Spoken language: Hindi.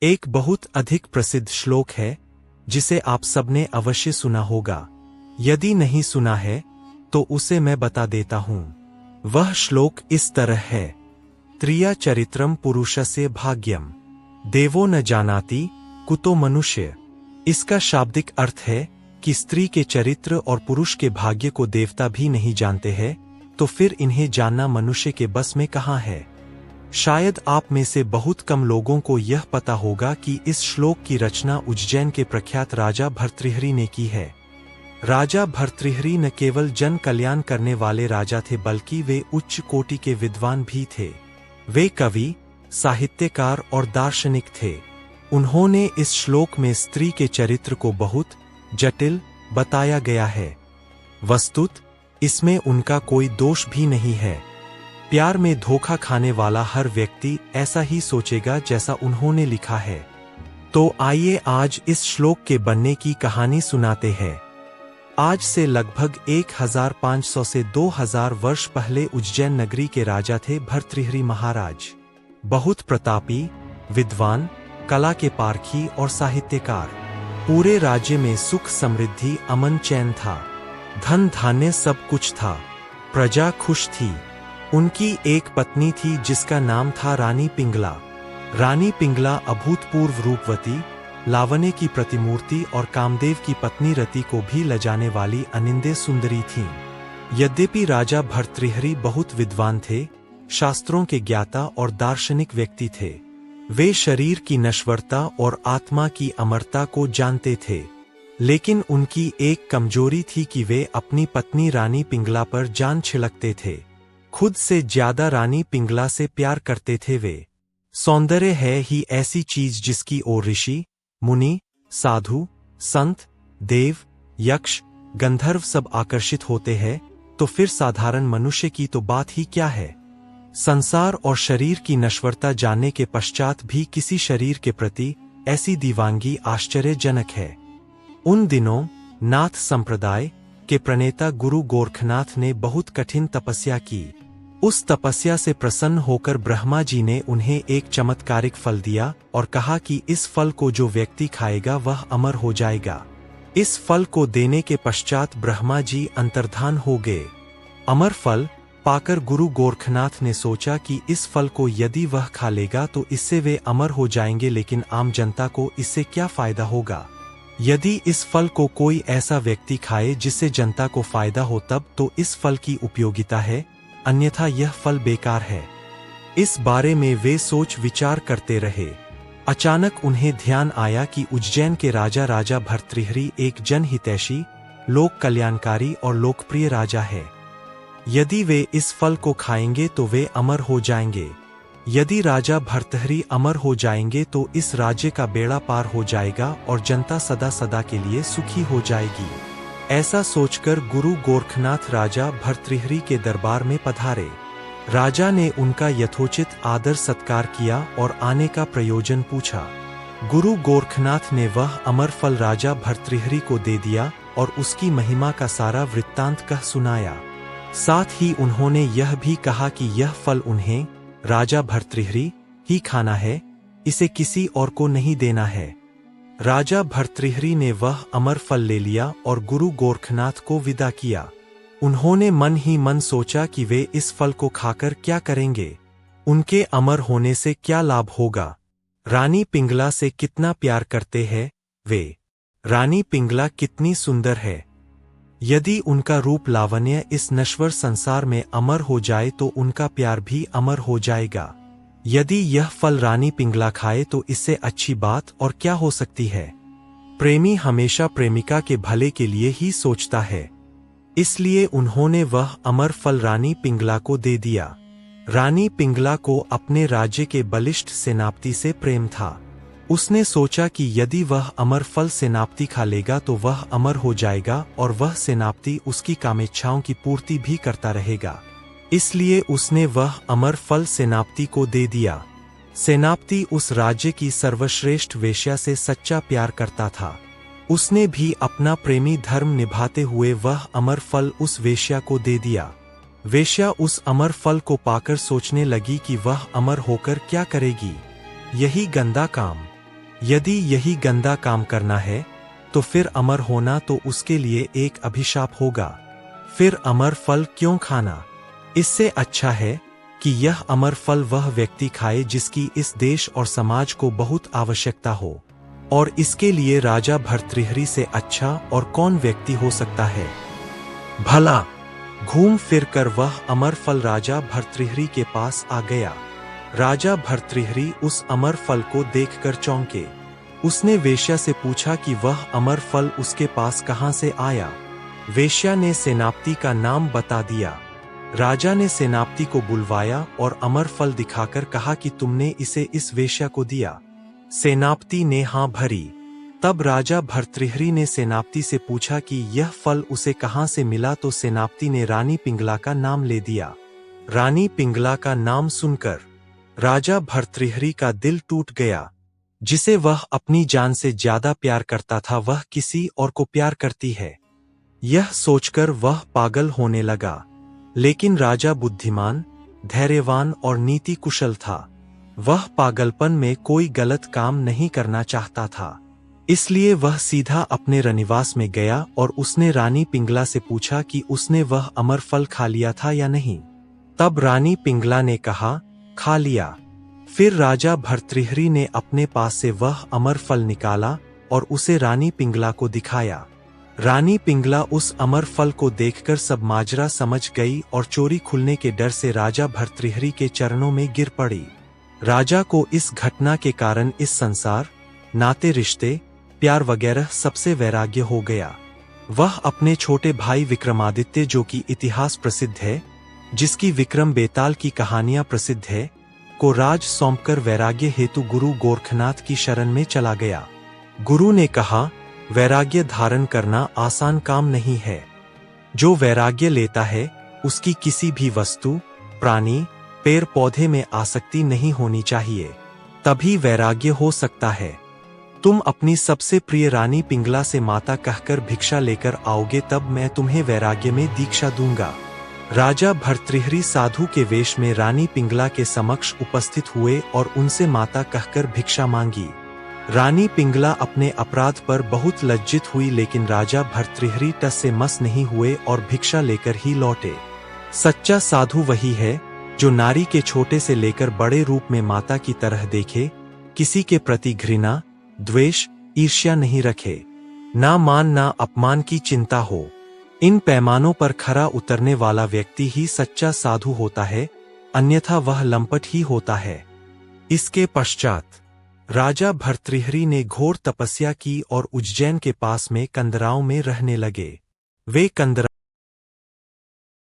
एक बहुत अधिक प्रसिद्ध श्लोक है जिसे आप सबने अवश्य सुना होगा। यदि नहीं सुना है तो उसे मैं बता देता हूं। वह श्लोक इस तरह है, त्रिया चरित्रम पुरुषस्य भाग्यम देवो न जानाति कुतो मनुष्य। इसका शाब्दिक अर्थ है कि स्त्री के चरित्र और पुरुष के भाग्य को देवता भी नहीं जानते हैं, तो फिर इन्हें जानना मनुष्य के बस में कहाँ है। शायद आप में से बहुत कम लोगों को यह पता होगा कि इस श्लोक की रचना उज्जैन के प्रख्यात राजा भर्तृहरि ने की है। राजा भर्तृहरि न केवल जन कल्याण करने वाले राजा थे बल्कि वे उच्च कोटि के विद्वान भी थे। वे कवि, साहित्यकार और दार्शनिक थे। उन्होंने इस श्लोक में स्त्री के चरित्र को बहुत जटिल बताया गया है। वस्तुत इसमें उनका कोई दोष भी नहीं है। प्यार में धोखा खाने वाला हर व्यक्ति ऐसा ही सोचेगा जैसा उन्होंने लिखा है। तो आइए आज इस श्लोक के बनने की कहानी सुनाते हैं। आज से लगभग 1500 से 2000 वर्ष पहले उज्जैन नगरी के राजा थे भर्तृहरि महाराज। बहुत प्रतापी, विद्वान, कला के पारखी और साहित्यकार। पूरे राज्य में सुख समृद्धि अमन चैन था। धन धान्य सब कुछ था। प्रजा खुश थी। उनकी एक पत्नी थी जिसका नाम था रानी पिंगला। रानी पिंगला अभूतपूर्व रूपवती, लावण्य की प्रतिमूर्ति और कामदेव की पत्नी रति को भी लजाने वाली अनिंद्य सुंदरी थीं। यद्यपि राजा भर्तृहरि बहुत विद्वान थे, शास्त्रों के ज्ञाता और दार्शनिक व्यक्ति थे, वे शरीर की नश्वरता और आत्मा की अमरता को जानते थे। लेकिन उनकी एक कमजोरी थी कि वे अपनी पत्नी रानी पिंगला पर जान छिड़कते थे। खुद से ज्यादा रानी पिंगला से प्यार करते थे वे। सौंदर्य है ही ऐसी चीज जिसकी ओर ऋषि, मुनि, साधु, संत, देव, यक्ष, गंधर्व सब आकर्षित होते हैं, तो फिर साधारण मनुष्य की तो बात ही क्या है। संसार और शरीर की नश्वरता जानने के पश्चात भी किसी शरीर के प्रति ऐसी दीवानगी आश्चर्यजनक है। उन दिनों नाथ संप्रदाय के प्रणेता गुरु गोरखनाथ ने बहुत कठिन तपस्या की। उस तपस्या से प्रसन्न होकर ब्रह्मा जी ने उन्हें एक चमत्कारिक फल दिया और कहा कि इस फल को जो व्यक्ति खाएगा वह अमर हो जाएगा। इस फल को देने के पश्चात ब्रह्मा जी अंतर्धान हो गए। अमर फल पाकर गुरु गोरखनाथ ने सोचा कि इस फल को यदि वह खा लेगा तो इससे वे अमर हो जाएंगे, लेकिन आम जनता को इससे क्या फायदा होगा। यदि इस फल को कोई ऐसा व्यक्ति खाए जिससे जनता को फायदा हो तब तो इस फल की उपयोगिता है, अन्यथा यह फल बेकार है। इस बारे में वे सोच विचार करते रहे। अचानक उन्हें ध्यान आया कि उज्जैन के राजा भर्तृहरि एक जनहितैषी, लोक कल्याणकारी और लोकप्रिय राजा है। यदि वे इस फल को खाएंगे तो वे अमर हो जाएंगे। यदि राजा भर्तृहरि अमर हो जाएंगे तो इस राज्य का बेड़ा पार हो जाएगा और जनता सदा सदा के लिए सुखी हो जाएगी। ऐसा सोचकर गुरु गोरखनाथ राजा भर्तृहरि के दरबार में पधारे। राजा ने उनका यथोचित आदर सत्कार किया और आने का प्रयोजन पूछा। गुरु गोरखनाथ ने वह अमर फल राजा भर्तृहरि को दे दिया और उसकी महिमा का सारा वृत्तांत कह सुनाया। साथ ही उन्होंने यह भी कहा कि यह फल उन्हें, राजा भर्तृहरि, ही खाना है, इसे किसी और को नहीं देना है। राजा भर्तृहरि ने वह अमर फल ले लिया और गुरु गोरखनाथ को विदा किया। उन्होंने मन ही मन सोचा कि वे इस फल को खाकर क्या करेंगे, उनके अमर होने से क्या लाभ होगा। रानी पिंगला से कितना प्यार करते हैं वे। रानी पिंगला कितनी सुंदर है। यदि उनका रूप लावण्य इस नश्वर संसार में अमर हो जाए तो उनका प्यार भी अमर हो जाएगा। यदि यह फल रानी पिंगला खाए तो इससे अच्छी बात और क्या हो सकती है। प्रेमी हमेशा प्रेमिका के भले के लिए ही सोचता है, इसलिए उन्होंने वह अमर फल रानी पिंगला को दे दिया। रानी पिंगला को अपने राज्य के बलिष्ठ सेनापति से प्रेम था। उसने सोचा कि यदि वह अमर फल सेनापति खा लेगा तो वह अमर हो जाएगा और वह सेनापति उसकी कामेच्छाओं की पूर्ति भी करता रहेगा। इसलिए उसने वह अमर फल सेनापति को दे दिया। सेनापति उस राज्य की सर्वश्रेष्ठ वेश्या से सच्चा प्यार करता था। उसने भी अपना प्रेमी धर्म निभाते हुए वह अमर फल उस वेश्या को दे दिया। वेश्या उस अमर फल को पाकर सोचने लगी कि वह अमर होकर क्या करेगी। यही गंदा काम। यदि यही गंदा काम करना है तो फिर अमर होना तो उसके लिए एक अभिशाप होगा। फिर अमर फल क्यों खाना? इससे अच्छा है कि यह अमर फल वह व्यक्ति खाए जिसकी इस देश और समाज को बहुत आवश्यकता हो। और इसके लिए राजा भर्तृहरि से अच्छा और कौन व्यक्ति हो सकता है? भला घूम फिर कर वह अमर फल राजा भर्तृहरि के पास आ गया। राजा भर्तृहरि उस अमर फल को देखकर चौंके। उसने वेश्या से पूछा कि वह अमर फल उसके पास कहां से आया। वेश्या ने सेनापति का नाम बता दिया। राजा ने सेनापति को बुलवाया और अमर फल दिखाकर कहा कि तुमने इसे इस वेश्या को दिया। सेनापति ने हां भरी। तब राजा भर्तृहरि ने सेनापति से पूछा कि यह फल उसे कहां से मिला, तो सेनापति ने रानी पिंगला का नाम ले दिया। रानी पिंगला का नाम सुनकर राजा भर्तृहरि का दिल टूट गया। जिसे वह अपनी जान से ज्यादा प्यार करता था वह किसी और को प्यार करती है, यह सोचकर वह पागल होने लगा। लेकिन राजा बुद्धिमान, धैर्यवान और नीति कुशल था। वह पागलपन में कोई गलत काम नहीं करना चाहता था, इसलिए वह सीधा अपने रनिवास में गया और उसने रानी पिंगला से पूछा कि उसने वह अमर फल खा लिया था या नहीं। तब रानी पिंगला ने कहा, खा लिया। फिर राजा भर्तृहरि ने अपने पास से वह अमर फल निकाला और उसे रानी पिंगला को दिखाया। रानी पिंगला उस अमर फल को देखकर सब माजरा समझ गई और चोरी खुलने के डर से राजा भर्तृहरि के चरणों में गिर पड़ी। राजा को इस घटना के कारण इस संसार, नाते रिश्ते, प्यार वगैरह सबसे वैराग्य हो गया। वह अपने छोटे भाई विक्रमादित्य, जो कि इतिहास प्रसिद्ध है, जिसकी विक्रम बेताल की कहानियां प्रसिद्ध है, को राज सौंपकर वैराग्य हेतु गुरु गोरखनाथ की शरण में चला गया। गुरु ने कहा, वैराग्य धारण करना आसान काम नहीं है। जो वैराग्य लेता है उसकी किसी भी वस्तु, प्राणी, पेड़ पौधे में आसक्ति नहीं होनी चाहिए, तभी वैराग्य हो सकता है। तुम अपनी सबसे प्रिय रानी पिंगला से माता कहकर भिक्षा लेकर आओगे, तब मैं तुम्हें वैराग्य में दीक्षा दूंगा। राजा भर्तृहरि साधु के वेश में रानी पिंगला के समक्ष उपस्थित हुए और उनसे माता कहकर भिक्षा मांगी। रानी पिंगला अपने अपराध पर बहुत लज्जित हुई, लेकिन राजा भर्तृहरि टस से मस नहीं हुए और भिक्षा लेकर ही लौटे। सच्चा साधु वही है जो नारी के छोटे से लेकर बड़े रूप में माता की तरह देखे, किसी के प्रति घृणा, द्वेष, ईर्ष्या नहीं रखे, ना मान ना अपमान की चिंता हो। इन पैमानों पर खरा उतरने वाला व्यक्ति ही सच्चा साधु होता है, अन्यथा वह लंपट ही होता है। इसके पश्चात राजा भर्तृहरि ने घोर तपस्या की और उज्जैन के पास में कंदराओं में रहने लगे। वे कंदरा